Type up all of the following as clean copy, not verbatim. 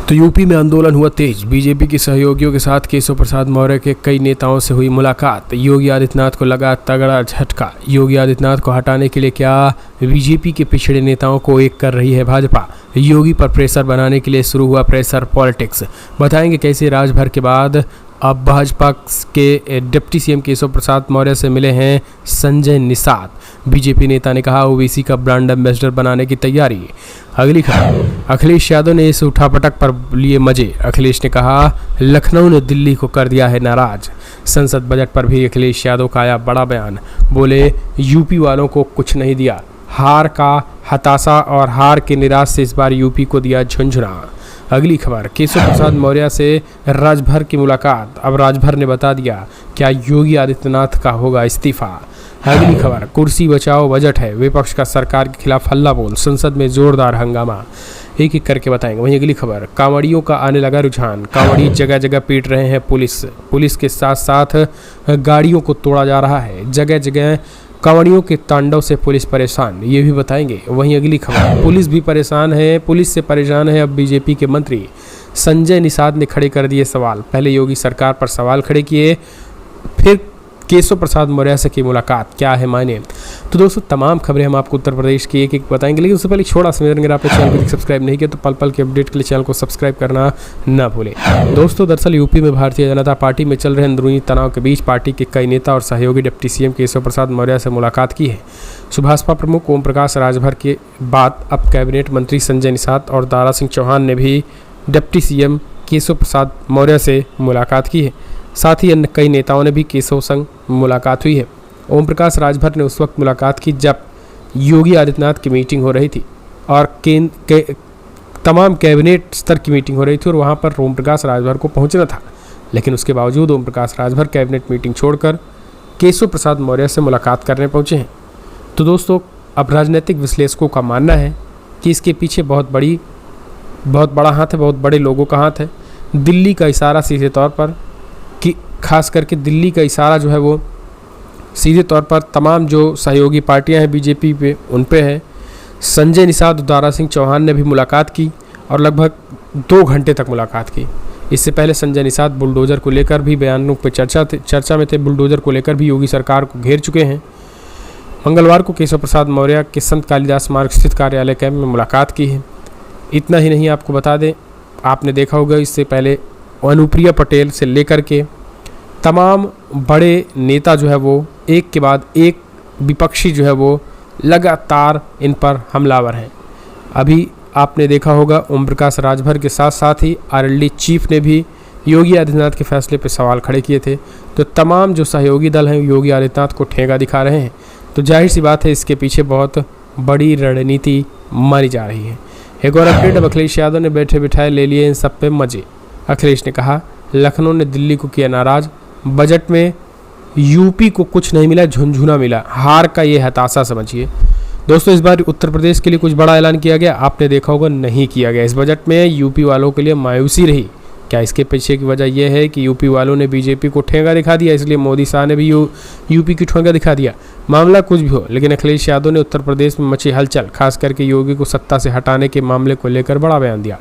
तो यूपी में आंदोलन हुआ तेज। बीजेपी के सहयोगियों के साथ केशव प्रसाद मौर्य के कई नेताओं से हुई मुलाकात। योगी आदित्यनाथ को लगा तगड़ा झटका। योगी आदित्यनाथ को हटाने के लिए क्या बीजेपी के पिछड़े नेताओं को एक कर रही है भाजपा। योगी पर प्रेशर बनाने के लिए शुरू हुआ प्रेशर पॉलिटिक्स। बताएंगे कैसे राजभर के बाद अब भाजपा के डिप्टी सीएम केशव प्रसाद मौर्य से मिले हैं संजय निषाद। बीजेपी नेता ने कहा ओबीसी का ब्रांड एम्बेसडर बनाने की तैयारी। अगली खबर, अखिलेश यादव ने इस उठापटक पर लिए मजे। अखिलेश ने कहा लखनऊ ने दिल्ली को कर दिया है नाराज। संसद बजट पर भी अखिलेश यादव का आया बड़ा बयान। बोले यूपी वालों को कुछ नहीं दिया। हार का हताशा और हार के निराश से इस बार यूपी को दिया झुंझुना। अगली खबर, केशव प्रसाद मौर्य से राजभर की मुलाकात। अब राजभर ने बता दिया क्या योगी आदित्यनाथ का होगा इस्तीफा। अगली खबर, कुर्सी बचाओ बजट है, विपक्ष का सरकार के खिलाफ हल्ला बोल, संसद में जोरदार हंगामा। एक एक करके बताएंगे। वहीं अगली खबर, कांवड़ियों का आने लगा रुझान। कांवड़ी जगह जगह पीट रहे हैं पुलिस के साथ साथ गाड़ियों को तोड़ा जा रहा है। जगह जगह कांवड़ियों के तांडव से पुलिस परेशान, ये भी बताएंगे। वहीं अगली खबर, पुलिस भी परेशान है, पुलिस से परेशान है अब बीजेपी के मंत्री। संजय निषाद ने खड़े कर दिए सवाल। पहले योगी सरकार पर सवाल खड़े किए, फिर केशव प्रसाद मौर्य से की मुलाकात, क्या है मायने। तो दोस्तों तमाम खबरें हम आपको उत्तर प्रदेश की एक एक बताएंगे, लेकिन उससे पहले छोटा सा अगर आपने चैनल को सब्सक्राइब नहीं किया तो पल पल के अपडेट के लिए चैनल को सब्सक्राइब करना ना भूलें। दोस्तों दरअसल यूपी में भारतीय जनता पार्टी में चल रहे अंदरूनी तनाव के बीच पार्टी के कई नेता और सहयोगी डिप्टी सीएम केशव प्रसाद मौर्य से मुलाकात की है। सुभाषपा प्रमुख ओम प्रकाश राजभर के बाद अब कैबिनेट मंत्री संजय निषाद और दारा सिंह चौहान ने भी डिप्टी सीएम केशव प्रसाद मौर्य से मुलाकात की है। साथ ही अन्य कई नेताओं ने भी केशव संग मुलाकात हुई है। ओम प्रकाश राजभर ने उस वक्त मुलाकात की जब योगी आदित्यनाथ की मीटिंग हो रही थी और तमाम कैबिनेट स्तर की मीटिंग हो रही थी और वहां पर ओम प्रकाश राजभर को पहुंचना था, लेकिन उसके बावजूद ओम प्रकाश राजभर कैबिनेट मीटिंग छोड़कर केशव प्रसाद मौर्य से मुलाकात करने पहुंचे हैं। तो दोस्तों अब राजनीतिक विश्लेषकों का मानना है कि इसके पीछे बहुत बड़ा हाथ है, बहुत बड़े लोगों का हाथ है। दिल्ली का इशारा सीधे तौर पर कि खास करके दिल्ली का इशारा जो है वो सीधे तौर पर तमाम जो सहयोगी पार्टियां हैं बीजेपी पे उन पे है। संजय निषाद और दारा सिंह चौहान ने भी मुलाकात की और लगभग 2 घंटे तक मुलाकात की। इससे पहले संजय निषाद बुलडोजर को लेकर भी बयानों पर चर्चा में थे। बुलडोजर को लेकर भी योगी सरकार को घेर चुके हैं। मंगलवार को केशव प्रसाद मौर्य के संत कालिदास मार्ग स्थित कार्यालय कैंप में मुलाकात की है। इतना ही नहीं, आपको बता दें, आपने देखा होगा इससे पहले अनुप्रिया पटेल से लेकर के तमाम बड़े नेता जो है वो एक के बाद एक विपक्षी जो है वो लगातार इन पर हमलावर हैं। अभी आपने देखा होगा ओम प्रकाश राजभर के साथ साथ ही आरएलडी चीफ ने भी योगी आदित्यनाथ के फैसले पर सवाल खड़े किए थे। तो तमाम जो सहयोगी दल हैं योगी आदित्यनाथ को ठेंगा दिखा रहे हैं। तो जाहिर सी बात है इसके पीछे बहुत बड़ी रणनीति मानी जा रही है। एक और अपडेट, अब अखिलेश यादव ने बैठे बिठाए ले लिए इन सब पे मजे। अखिलेश ने कहा लखनऊ ने दिल्ली को किया नाराज। बजट में यूपी को कुछ नहीं मिला, झुंझुना मिला। हार का ये हताशा समझिए। दोस्तों इस बार उत्तर प्रदेश के लिए कुछ बड़ा ऐलान किया गया, आपने देखा होगा नहीं किया गया। इस बजट में यूपी वालों के लिए मायूसी रही। क्या इसके पीछे की वजह यह है कि यूपी वालों ने बीजेपी को ठेंगा दिखा दिया, इसलिए मोदी शाह ने भी यूपी की ठेंगा दिखा दिया। मामला कुछ भी हो, लेकिन अखिलेश यादव ने उत्तर प्रदेश में मची हलचल, खास करके योगी को सत्ता से हटाने के मामले को लेकर बड़ा बयान दिया।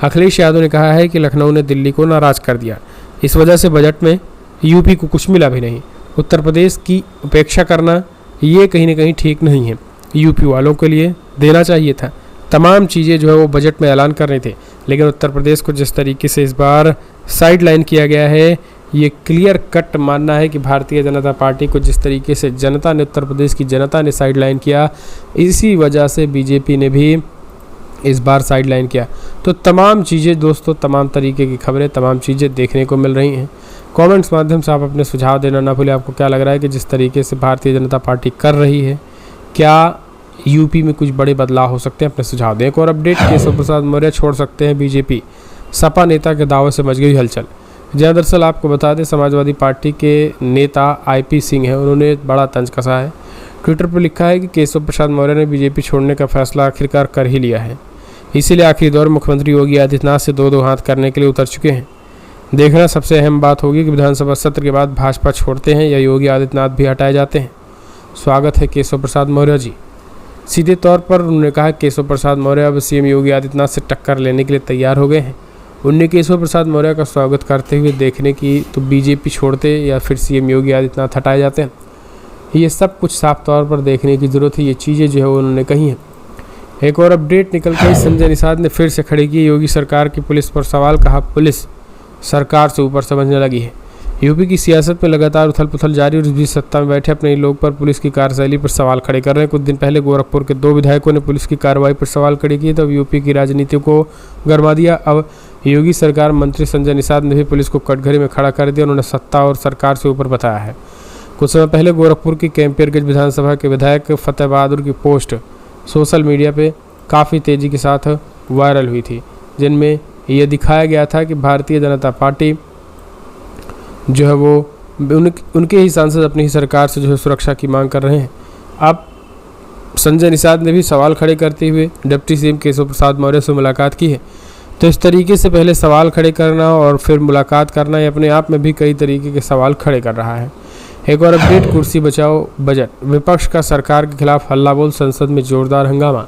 अखिलेश यादव ने कहा है कि लखनऊ ने दिल्ली को नाराज कर दिया, इस वजह से बजट में यूपी को कुछ मिला भी नहीं। उत्तर प्रदेश की उपेक्षा करना ये कहीं ना कहीं ठीक नहीं है। यूपी वालों के लिए देना चाहिए था, तमाम चीज़ें जो है वो बजट में ऐलान कर रहे थे, लेकिन उत्तर प्रदेश को जिस तरीके से इस बार साइड लाइन किया गया है, ये क्लियर कट मानना है कि भारतीय जनता पार्टी को जिस तरीके से जनता ने, उत्तर प्रदेश की जनता ने साइड लाइन किया, इसी वजह से बीजेपी ने भी इस बार साइड लाइन किया। तो तमाम चीज़ें दोस्तों, तमाम तरीके की खबरें, तमाम चीज़ें देखने को मिल रही हैं। कमेंट्स माध्यम से आप अपने सुझाव देना ना भूलें। आपको क्या लग रहा है कि जिस तरीके से भारतीय जनता पार्टी कर रही है, क्या यूपी में कुछ बड़े बदलाव हो सकते हैं? अपने सुझाव दें। एक और अपडेट, केशव प्रसाद मौर्य छोड़ सकते हैं बीजेपी, सपा नेता के दावे से मच गई हलचल। जहाँ दरअसल आपको बता दें समाजवादी पार्टी के नेता आईपी सिंह हैं, उन्होंने बड़ा तंज कसा है। ट्विटर पर लिखा है कि केशव प्रसाद मौर्य ने बीजेपी छोड़ने का फैसला आखिरकार कर ही लिया है, इसीलिए आखिरी दौर मुख्यमंत्री योगी आदित्यनाथ से दो हाथ करने के लिए उतर चुके हैं। देखना सबसे अहम बात होगी कि विधानसभा सत्र के बाद भाजपा छोड़ते हैं या योगी आदित्यनाथ भी हटाए जाते हैं। स्वागत है केशव प्रसाद मौर्य जी। सीधे तौर पर उन्होंने कहा केशव प्रसाद मौर्य अब सीएम योगी आदित्यनाथ से टक्कर लेने के लिए तैयार हो गए हैं। उनने केशव प्रसाद मौर्य का स्वागत करते हुए देखने की तो बीजेपी छोड़ते या फिर सीएम योगी आदित्यनाथ हटाए जाते हैं। ये सब कुछ साफ तौर पर देखने की ज़रूरत है। ये चीज़ें जो है उन्होंने कही हैं। एक और अपडेट निकल के संजय निषाद ने फिर से खड़े की योगी सरकार की पुलिस पर सवाल, कहा पुलिस सरकार से ऊपर समझने लगी है। यूपी की सियासत में लगातार उथल पुथल जारी और इस बीच सत्ता में बैठे अपने लोग पर पुलिस की कार्यशैली पर सवाल खड़े कर रहे हैं। कुछ दिन पहले गोरखपुर के 2 विधायकों ने पुलिस की कार्रवाई पर सवाल खड़े किए, तब यूपी की राजनीति को गरमा दिया। अब योगी सरकार मंत्री संजय निषाद ने भी पुलिस को कटघरे में खड़ा कर दिया। उन्होंने सत्ता और सरकार से ऊपर बताया है। कुछ समय पहले गोरखपुर की कैंपियरगंज विधानसभा के विधायक फतेह बहादुर की पोस्ट सोशल मीडिया पे काफ़ी तेज़ी के साथ वायरल हुई थी, जिनमें यह दिखाया गया था कि भारतीय जनता पार्टी जो है वो उनके ही सांसद अपनी ही सरकार से जो है सुरक्षा की मांग कर रहे हैं। अब संजय निषाद ने भी सवाल खड़े करते हुए डिप्टी सीएम केशव प्रसाद मौर्य से मुलाकात की है। तो इस तरीके से पहले सवाल खड़े करना और फिर मुलाकात करना, ये अपने आप में भी कई तरीके के सवाल खड़े कर रहा है। एक और अपडेट, कुर्सी बचाओ बजट, विपक्ष का सरकार के खिलाफ हल्ला बोल, संसद में जोरदार हंगामा।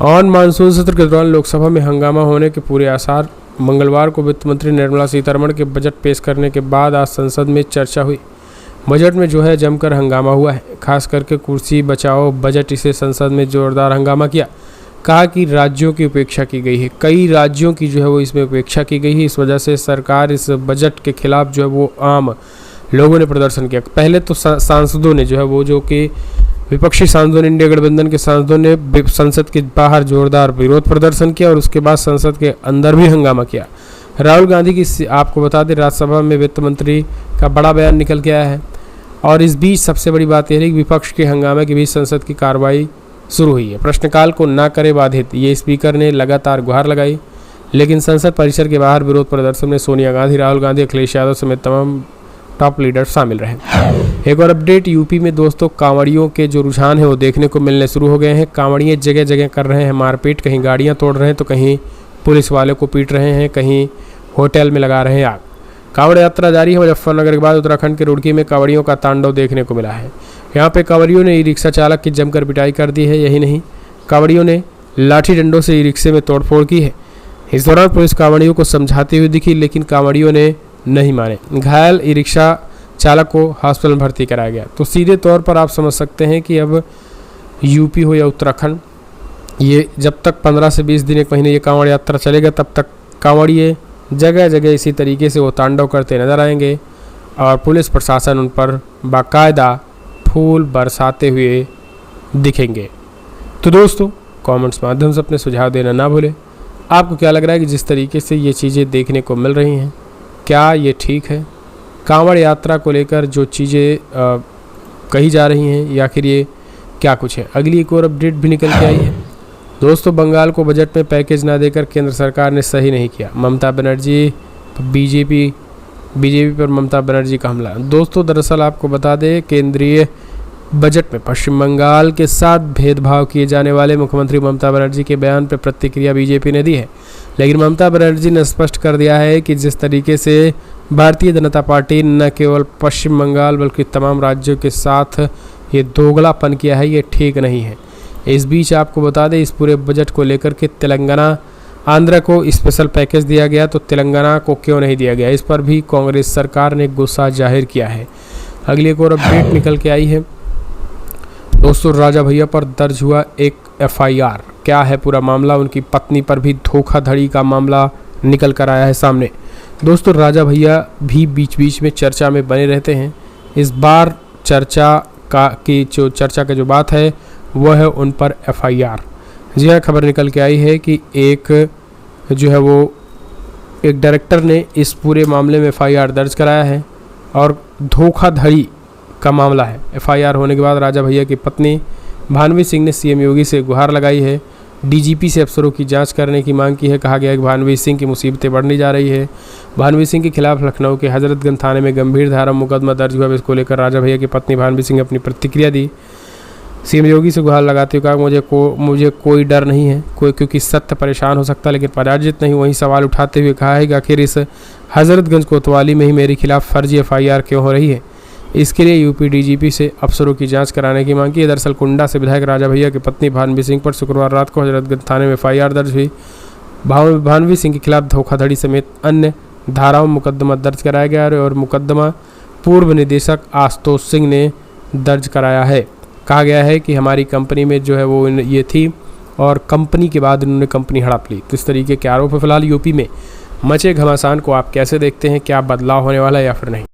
ऑन मानसून सत्र के दौरान लोकसभा में हंगामा होने के पूरे आसार। मंगलवार को वित्त मंत्री निर्मला सीतारमण के बजट पेश करने के बाद आज संसद में चर्चा हुई। बजट में जो है जमकर हंगामा हुआ है, खास करके कुर्सी बचाओ बजट, इसे संसद में जोरदार हंगामा किया। कहा कि राज्यों की उपेक्षा की गई है, कई राज्यों की जो है वो इसमें उपेक्षा की गई है। इस वजह से सरकार इस बजट के खिलाफ जो है वो आम लोगों ने प्रदर्शन किया। पहले तो सांसदों ने जो है वो, जो कि विपक्षी सांसदों ने, इंडिया गठबंधन के सांसदों ने संसद के बाहर जोरदार विरोध प्रदर्शन किया और उसके बाद संसद के अंदर भी हंगामा किया। राहुल गांधी की, आपको बता दें, राज्यसभा में वित्त मंत्री का बड़ा बयान निकल के आया है। और इस बीच सबसे बड़ी बात यह है कि विपक्ष के हंगामे के बीच संसद की कार्रवाई शुरू हुई है। प्रश्नकाल को ना करे बाधित, ये स्पीकर ने लगातार गुहार लगाई, लेकिन संसद परिसर के बाहर विरोध प्रदर्शन में सोनिया गांधी, राहुल गांधी, अखिलेश यादव समेत तमाम टॉप लीडर शामिल रहे। एक और अपडेट, यूपी में दोस्तों कांवड़ियों के जो रुझान है वो देखने को मिलने शुरू हो गए हैं। कांवड़िए जगह जगह कर रहे हैं मारपीट, कहीं गाड़ियां तोड़ रहे हैं तो कहीं पुलिस वाले को पीट रहे हैं, कहीं होटल में लगा रहे हैं आग। कांवड़ यात्रा जारी है। मुजफ्फरनगर के बाद उत्तराखंड के रुड़की में कांवड़ियों का तांडव देखने को मिला है। यहाँ पे कांवड़ियों ने ई रिक्शा चालक की जमकर पिटाई कर दी है। यही नहीं, कांवड़ियों ने लाठी डंडों से ई रिक्शे में तोड़फोड़ की है। इस दौरान पुलिस कांवड़ियों को समझाती हुई दिखी, लेकिन कांवड़ियों ने नहीं माने। घायल ई रिक्शा चालक को हॉस्पिटल में भर्ती कराया गया। तो सीधे तौर पर आप समझ सकते हैं कि अब यूपी हो या उत्तराखंड, ये जब तक 15 से 20 दिन, 1 महीने ये कांवड़ यात्रा चलेगा, तब तक कांवड़िए जगह जगह इसी तरीके से वो तांडव करते नजर आएंगे और पुलिस प्रशासन उन पर बाकायदा फूल बरसाते हुए दिखेंगे। तो दोस्तों, कमेंट्स माध्यम से अपने सुझाव देना ना भूलें। आपको क्या लग रहा है कि जिस तरीके से ये चीज़ें देखने को मिल रही हैं, क्या ये ठीक है? कांवड़ यात्रा को लेकर जो चीज़ें कही जा रही हैं, या फिर ये क्या कुछ है? अगली एक और अपडेट भी निकल के आई है। दोस्तों, बंगाल को बजट में पैकेज ना देकर केंद्र सरकार ने सही नहीं किया। ममता बनर्जी, बीजेपी पर ममता बनर्जी का हमला। दोस्तों, दरअसल आपको बता दें, केंद्रीय बजट में पश्चिम बंगाल के साथ भेदभाव किए जाने वाले मुख्यमंत्री ममता बनर्जी के बयान पर प्रतिक्रिया बीजेपी ने दी है। लेकिन ममता बनर्जी ने स्पष्ट कर दिया है कि जिस तरीके से भारतीय जनता पार्टी न केवल पश्चिम बंगाल बल्कि तमाम राज्यों के साथ ये दोगलापन किया है, ये ठीक नहीं है। इस बीच आपको बता दें, इस पूरे बजट को लेकर के तेलंगाना, आंध्र को स्पेशल पैकेज दिया गया, तो तेलंगाना को क्यों नहीं दिया गया? इस पर भी कांग्रेस सरकार ने गुस्सा जाहिर किया है। अगली एक और अपडेट निकल के आई है। दोस्तों, राजा भैया पर दर्ज हुआ एक एफआईआर। क्या है पूरा मामला? उनकी पत्नी पर भी धोखाधड़ी का मामला निकल कर आया है सामने। दोस्तों, राजा भैया भी बीच बीच में चर्चा में बने रहते हैं। इस बार चर्चा का जो बात है वह है उन पर एफआईआर। जी हाँ, खबर निकल के आई है कि एक जो है वो एक डायरेक्टर ने इस पूरे मामले में एफआईआर दर्ज कराया है और धोखाधड़ी का मामला है। एफआईआर होने के बाद राजा भैया की पत्नी भानवी सिंह ने सीएम योगी से गुहार लगाई है। डीजीपी से अफसरों की जांच करने की मांग की है। कहा गया है कि भानवी सिंह की मुसीबतें बढ़ने जा रही है। भानवी सिंह के खिलाफ लखनऊ के हजरतगंज थाने में गंभीर धारा मुकदमा दर्ज हुआ। इसको लेकर राजा भैया की पत्नी भानवी सिंह ने अपनी प्रतिक्रिया दी। सीएम योगी से गुहार लगाते हुए कहा, मुझे कोई डर नहीं है, क्योंकि सत्य परेशान हो सकता है लेकिन पराजित नहीं। वहीं सवाल उठाते हुए कहा है कि आखिर इस हजरतगंज कोतवाली में ही मेरे खिलाफ फर्जी एफआईआर क्यों हो रही है? इसके लिए यूपी डीजीपी से अफसरों की जांच कराने की मांग की है। दरअसल कुंडा से विधायक राजा भैया की पत्नी भानवी सिंह पर शुक्रवार रात को हजरतगंज थाने में एफआईआर दर्ज हुई। भानवी सिंह के खिलाफ धोखाधड़ी समेत अन्य धाराओं में मुकदमा दर्ज कराया गया है और मुकदमा पूर्व निदेशक आशुतोष सिंह ने दर्ज कराया है। कहा गया है कि हमारी कंपनी में जो है वो ये थी और कंपनी के बाद इन्होंने कंपनी हड़प ली। तो इस तरीके के आरोप है। फिलहाल यूपी में मचे घमासान को आप कैसे देखते हैं, क्या बदलाव होने वाला है या फिर नहीं?